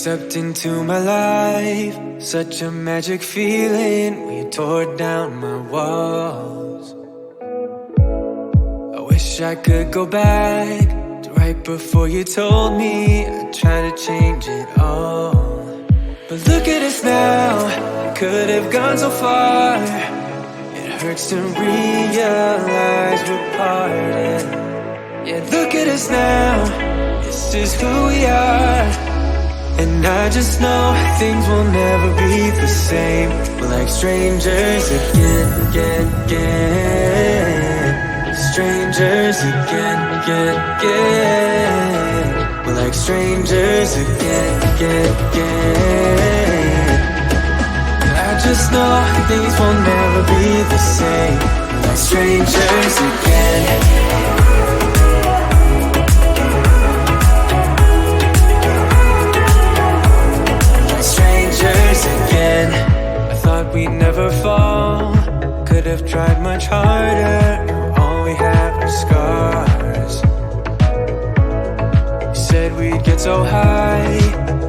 stepped into my life, such a magic feeling when you tore down my walls. I wish I could go back to right before you told me I'd try to change it all. But look at us now, I could have gone so far. It hurts to realize we're parted. Yeah, look at us now, this is who we are. And I just know things will never be the same. We're like strangers again. Strangers again. We're like strangers again. I just know things will never be the same. We're like strangers again. Again, I thought we'd never fall. Could have tried much harder. Now all we have are scars. You said we'd get so high,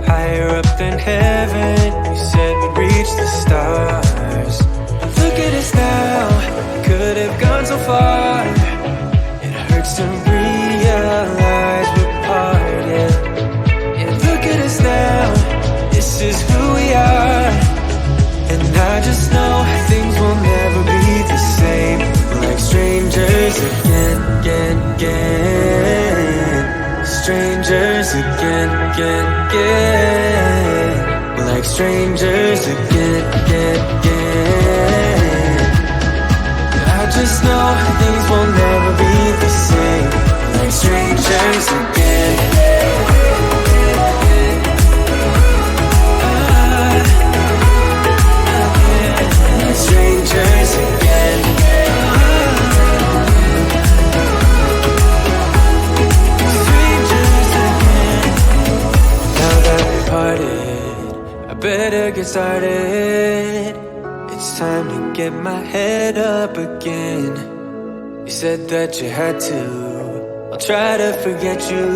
higher up than heaven. You said we'd reach the stars. But look at us now, could have gone so far. It hurts to realize we're parted. Yeah, look at us now, this is who we are. And I just know things will never be the same. We're like strangers again. Strangers again. We're like strangers again. I just know things will never be the same. We're like strangers again. Strangers again. Strangers again. Now that we parted, I better get started. It's time to get my head up again. You said that you had to, I'll try to forget you.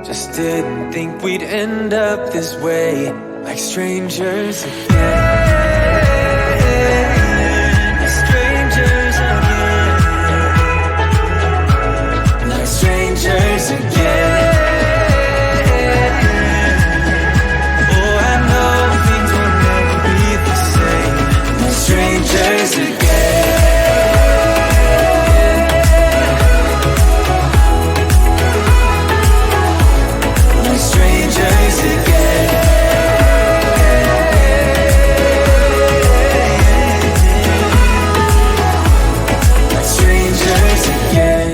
Just didn't think we'd end up this way, like strangers again. Strangers again. Oh, I know things will never be the same. Strangers again. Strangers again. Strangers again.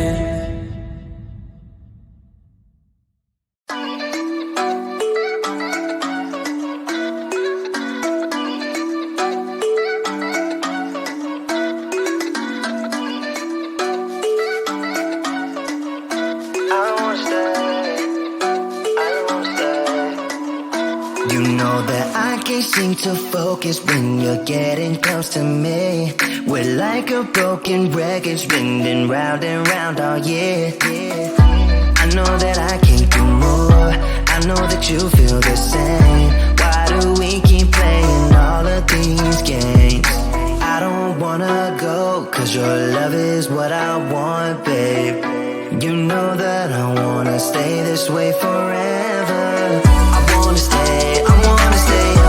Seem to focus when you're getting close to me. We're like a broken record spinning round and round all year. I know that I can't do more. I know that you feel the same. Why do we keep playing all of these games? I don't wanna go, cause your love is what I want, babe. You know that I wanna stay this way forever. I wanna stay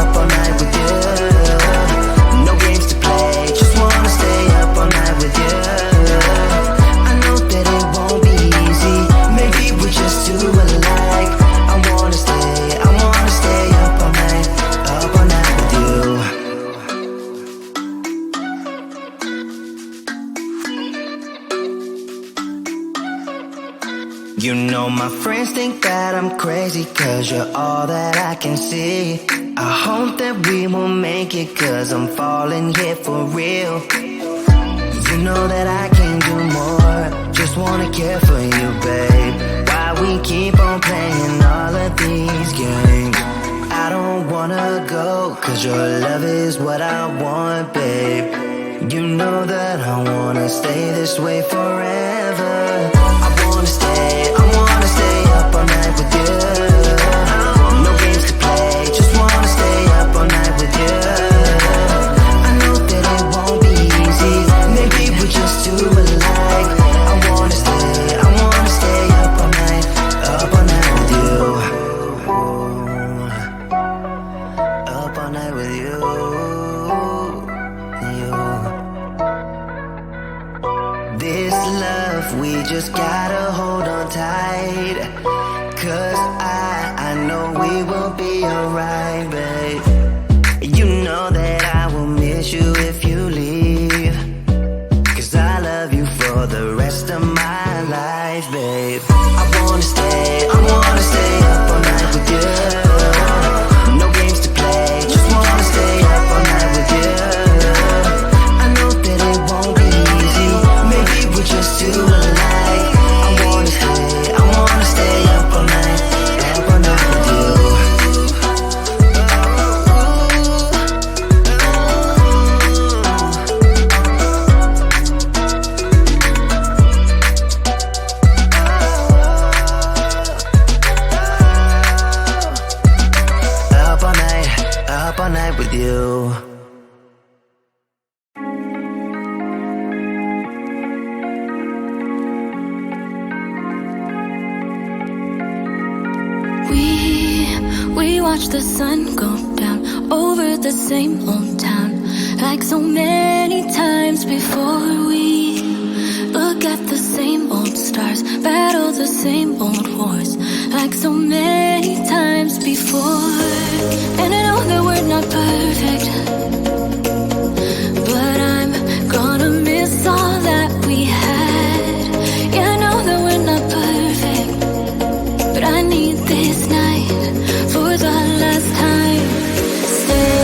up all night with you. No games to play, just wanna stay up all night with you. I know that it won't be easy, maybe we're just too alike. I wanna stay up all night with you. You know my friends think that I'm crazy, cause you're all that I can see. I hope that we will make it, cause I'm falling here for real. You know that I can't do more, just wanna care for you, babe. Why we keep on playing all of these games? I don't wanna go, cause your love is what I want, babe. You know that I wanna stay this way forever. I wanna stay up all night with you. No games tight. Cause I know we will be alright, babe. You know that I will miss you if you leave. Cause I love you for the rest of my life, babe. I wanna stay up all night with you. No games to play, just wanna stay up all night with you. I know that it won't be easy, maybe we're just too alike. I wanna stay up all night with you. Up all night with you. We watch the sun go down over the same old town, like so many times before. We look at the same old stars, battle the same old wars, like so many times before. And I know that we're not perfect, but I'm gonna miss all that we had. Yeah, I know that we're not perfect, but I need this night for the last time. Stay.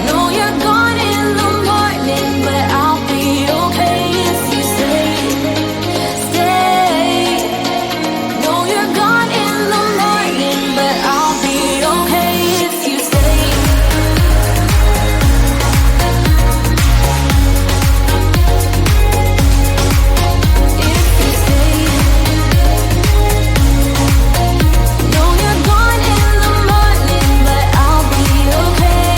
Know you're gone in the morning, but I'll be okay if you stay. Know you're gone in the morning, but I'll be okay if you stay. If you stay. Know you're gone in the morning, but I'll be okay.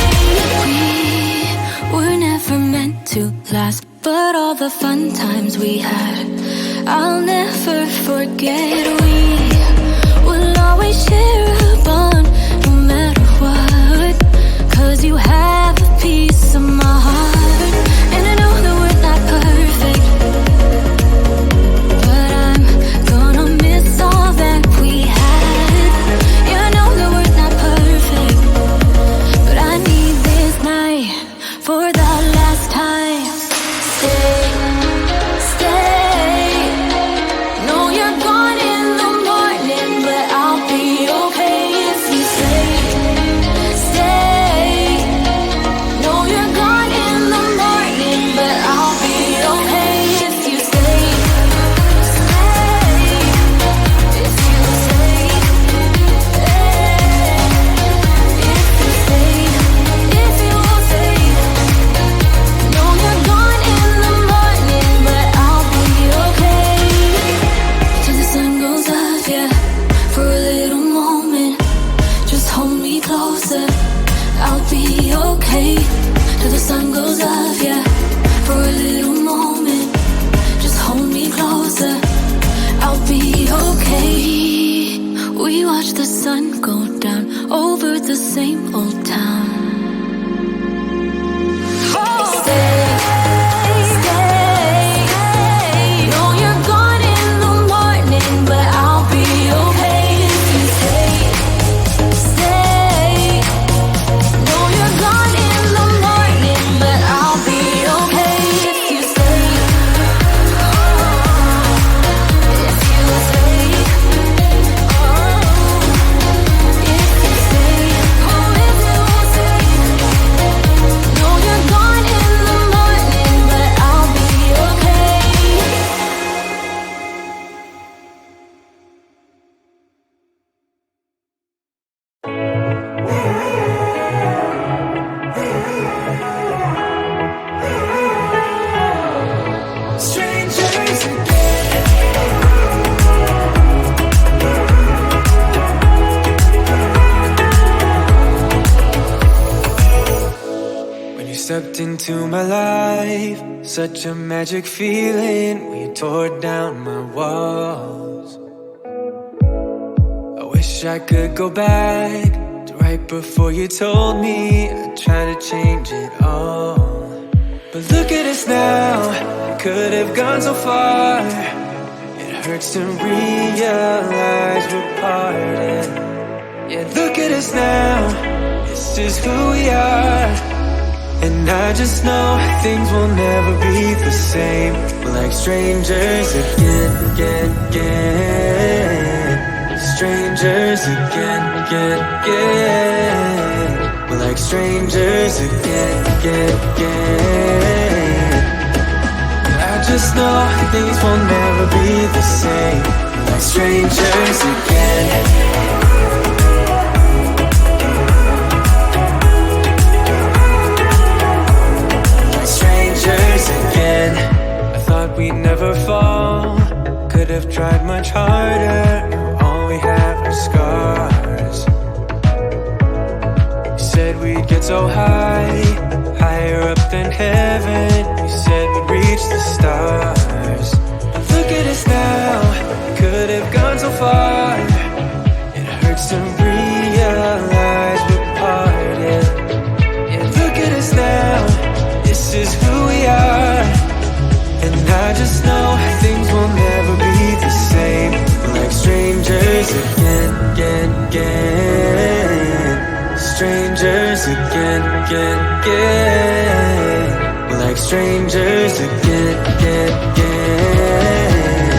We were never meant to last, but all the fun times we had, I'll never forget. We will always share a bond, no matter what. Cause you have a piece of my heart. And I know that we're not perfect, but I'm gonna miss all that we had. Yeah, I know that we're not perfect, but I need this night for the last time. Stay. Know you're gone in the morning, but I'll be okay if you stay. Know you're gone in the morning, but I'll be okay if you stay. If you stay. If you stay. Know you're gone in the morning, but I'll be okay. Till the sun goes up, yeah, for a little moment. Just hold me closer, I'll be okay. Till the sun goes up, yeah, for a little moment. Just hold me closer, I'll be okay. We watch the sun go down over the same old town. Know you're gone in the morning, but I'll be okay if you stay. Know you're gone in the morning, but I'll be okay if you stay. If you stay. If you stay. Oh, if you stay. Know you're gone in the morning, but I'll be okay. Strangers when you stepped into my life, such a magic feeling when you tore down my walls. I wish I could go back to right before you told me I'd try to change it all. But look at us now, we could have gone so far. It hurts to realize we're parted. Yeah, look at us now, this is who we are. And I just know things will never be the same. We're like strangers again, again, again. Strangers again, again, again. We're like strangers again, again, again. I just know things will never be the same. We're like strangers again. Again, I thought we'd never fall. Could have tried much harder. Now all we have are scars. You said we'd get so high, higher up than heaven. You said we'd reach the stars. But look at us now, could have gone so far. It hurts to realize we're parted. Yeah, look at us now, this is who we are. And I just know things will never be the same. We're like strangers again, again, again. Strangers again, again, again. We're like strangers again, again, again.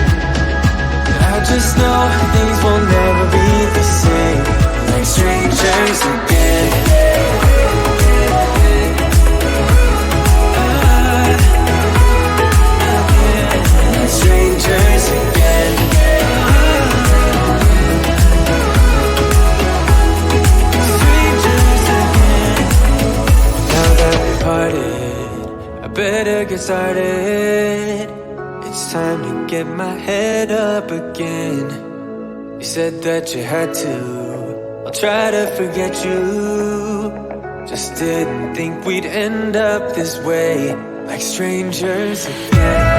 I just know things will never be the same. We're like strangers again. Strangers again. Strangers again. Now that we parted, I better get started. It's time to get my head up again. You said that you had to, I'll try to forget you. Just didn't think we'd end up this way, like strangers again.